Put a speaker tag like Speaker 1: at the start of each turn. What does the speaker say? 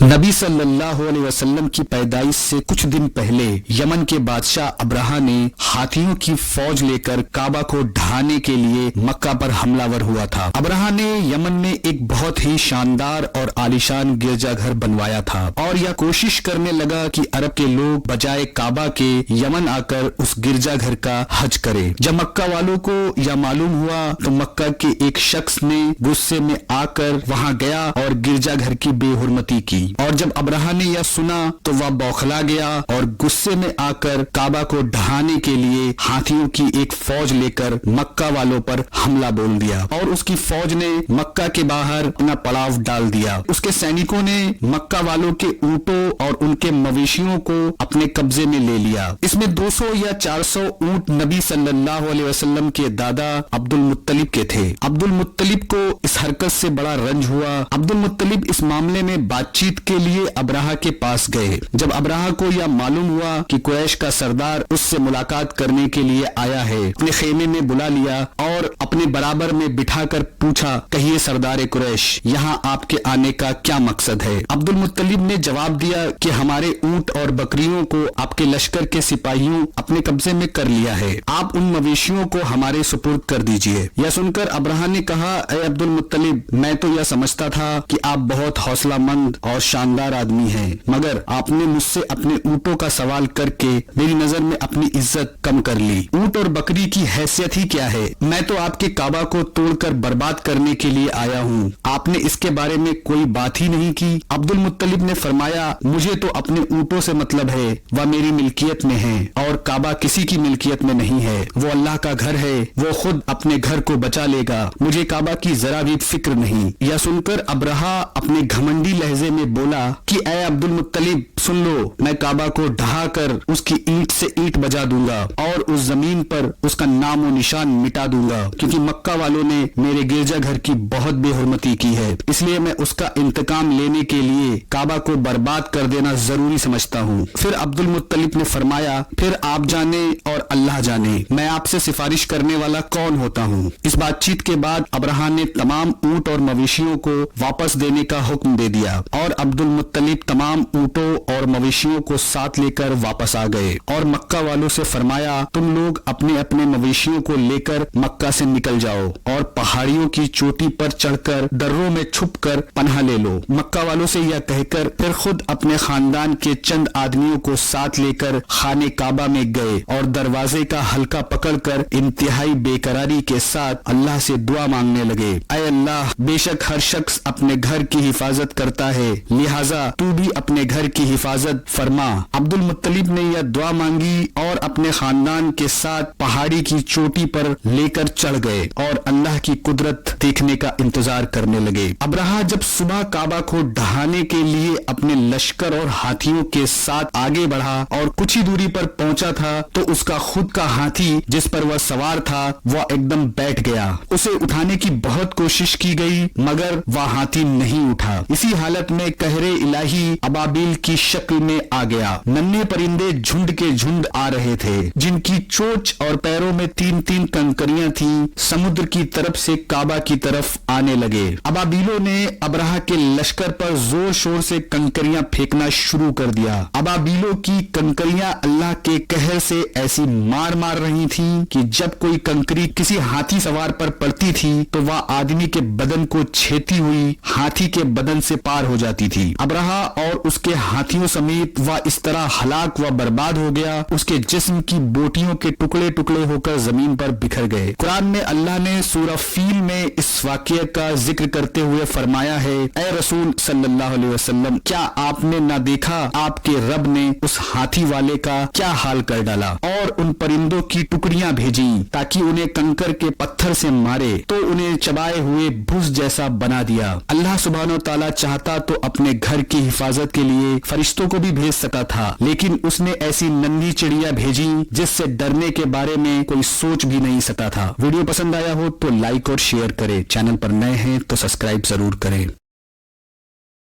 Speaker 1: نبی صلی اللہ علیہ وسلم کی پیدائش سے کچھ دن پہلے یمن کے بادشاہ ابرہہ نے ہاتھیوں کی فوج لے کر کعبہ کو ڈھانے کے لیے مکہ پر حملہ ور ہوا تھا۔ ابرہہ نے یمن میں ایک بہت ہی شاندار اور عالیشان گرجا گھر بنوایا تھا اور یہ کوشش کرنے لگا کہ عرب کے لوگ بجائے کعبہ کے یمن آ کر اس گرجا گھر کا حج کرے۔ جب مکہ والوں کو یہ معلوم ہوا تو مکہ کے ایک شخص نے غصے میں آ کر وہاں گیا اور گرجا گھر کی بے حرمتی کی، اور جب ابرہہ نے یہ سنا تو وہ بوکھلا گیا اور غصے میں آ کر کعبہ کو ڈھانے کے لیے ہاتھیوں کی ایک فوج لے کر مکہ والوں پر حملہ بول دیا اور اس کی فوج نے مکہ کے باہر اپنا پڑاؤ ڈال دیا۔ اس کے سینکوں نے مکہ والوں کے اونٹوں اور ان کے مویشیوں کو اپنے قبضے میں لے لیا۔ اس میں 200 یا 400 اونٹ نبی صلی اللہ علیہ وسلم کے دادا عبد المطلب کے تھے۔ عبد المطلب کو اس حرکت سے بڑا رنج ہوا۔ عبد المطلب اس معاملے میں بات چیت کے لیے ابرہہ کے پاس گئے۔ جب ابرہہ کو یہ معلوم ہوا کہ قریش کا سردار اس سے ملاقات کرنے کے لیے آیا ہے، اپنے خیمے میں بلا لیا اور اپنے برابر میں بٹھا کر پوچھا، کہیے سردار قریش، یہاں آپ کے آنے کا کیا مقصد ہے؟ عبد المطلب نے جواب دیا کہ ہمارے اونٹ اور بکریوں کو آپ کے لشکر کے سپاہیوں اپنے قبضے میں کر لیا ہے، آپ ان مویشیوں کو ہمارے سپرد کر دیجئے۔ یہ سن کر ابرہہ نے کہا، اے عبد المطلب، میں تو یہ سمجھتا تھا کہ آپ بہت حوصلہ مند اور شاندار آدمی ہیں، مگر آپ نے مجھ سے اپنے اونٹوں کا سوال کر کے میری نظر میں اپنی عزت کم کر لی۔ اونٹ اور بکری کی حیثیت ہی کیا ہے؟ میں تو آپ کے کعبہ کو توڑ کر برباد کرنے کے لیے آیا ہوں، آپ نے اس کے بارے میں کوئی بات ہی نہیں کی۔ عبد المطلب نے فرمایا، مجھے تو اپنے اونٹوں سے مطلب ہے، وہ میری ملکیت میں ہیں اور کعبہ کسی کی ملکیت میں نہیں ہے، وہ اللہ کا گھر ہے، وہ خود اپنے گھر کو بچا لے گا، مجھے کعبہ کی ذرا بھی فکر نہیں۔ یہ سن کر ابرہہ اپنے گھمنڈی لہجے میں بولا کہ اے عبد المطلب، سن لو، میں کعبہ کو ڈھا کر اس کی اینٹ سے اینٹ بجا دوں گا اور اس زمین پر اس کا نام و نشان مٹا دوں گا، کیونکہ مکہ والوں نے میرے گرجا گھر کی بہت بے حرمتی کی ہے، اس لیے میں اس کا انتقام لینے کے لیے کعبہ کو برباد کر دینا ضروری سمجھتا ہوں۔ پھر عبد المطلب نے فرمایا، پھر آپ جانے اور اللہ جانے، میں آپ سے سفارش کرنے والا کون ہوتا ہوں۔ اس بات چیت کے بعد ابرہہ نے تمام اونٹ اور مویشیوں کو واپس دینے کا حکم دے دیا اور عبد المطلب تمام اونٹوں اور مویشیوں کو ساتھ لے کر واپس آ گئے اور مکہ والوں سے فرمایا، تم لوگ اپنے اپنے مویشیوں کو لے کر مکہ سے نکل جاؤ اور پہاڑیوں کی چوٹی پر چڑھ کر دروں میں چھپ کر پناہ لے لو۔ مکہ والوں سے یہ کہہ کر پھر خود اپنے خاندان کے چند آدمیوں کو ساتھ لے کر خانے کعبہ میں گئے اور دروازے کا حلقہ پکڑ کر انتہائی بے قراری کے ساتھ اللہ سے دعا مانگنے لگے، اے اللہ، بے شک ہر شخص اپنے گھر کی حفاظت کرتا ہے، لہٰذا تو بھی اپنے گھر کی حفاظت فرما۔ عبد المطلب نے یہ دعا مانگی اور اپنے خاندان کے ساتھ پہاڑی کی چوٹی پر لے کر چڑھ گئے اور اللہ کی قدرت دیکھنے کا انتظار کرنے لگے۔ ابرہہ جب صبح کعبہ کو ڈھانے کے لیے اپنے لشکر اور ہاتھیوں کے ساتھ آگے بڑھا اور کچھ ہی دوری پر پہنچا تھا تو اس کا خود کا ہاتھی جس پر وہ سوار تھا وہ ایک دم بیٹھ گیا۔ اسے اٹھانے کی بہت کوشش کی گئی مگر وہ ہاتھی نہیں اٹھا۔ اسی حالت میں قہر الہی ابابیل کی شکل میں آ گیا۔ ننھے پرندے جھنڈ کے جھنڈ آ رہے تھے جن کی چونچ اور پیروں میں 3 کنکریاں تھیں، سمندر کی طرف سے کعبہ کی طرف آنے لگے۔ ابابیلوں نے ابرہہ کے لشکر پر زور شور سے کنکریاں پھینکنا شروع کر دیا۔ ابابیلوں کی کنکریاں اللہ کے قہر سے ایسی مار رہی تھیں کہ جب کوئی کنکری کسی ہاتھی سوار پر پڑتی تھی تو وہ آدمی کے بدن کو چھیتی ہوئی ہاتھی کے بدن سے پار ہو جاتی تھی۔ ابرہہ اور اس کے ہاتھیوں سمیت وہ اس طرح ہلاک و برباد ہو گیا، اس کے جسم کی بوٹیوں کے ٹکڑے ٹکڑے ہو کر زمین پر بکھر گئے۔ قرآن میں اللہ نے سورہ فیل میں اس واقعے کا ذکر کرتے ہوئے فرمایا ہے، اے رسول صلی اللہ علیہ وسلم، کیا آپ نے نہ دیکھا آپ کے رب نے اس ہاتھی والے کا کیا حال کر ڈالا اور ان پرندوں کی ٹکڑیاں بھیجیں تاکہ انہیں کنکر کے پتھر سے مارے تو انہیں چبائے ہوئے بھس جیسا بنا دیا۔ اللہ سبحانہ و تعالیٰ چاہتا تو اپنے گھر کی حفاظت کے لیے فرشتوں کو بھی بھیج سکتا تھا، لیکن اس نے ایسی ننھی چڑیا بھیجی جس سے ڈرنے کے بارے میں کوئی سوچ بھی نہیں سکتا تھا۔ ویڈیو پسند آیا ہو تو لائک اور شیئر کریں، چینل پر نئے ہیں تو سبسکرائب ضرور کریں۔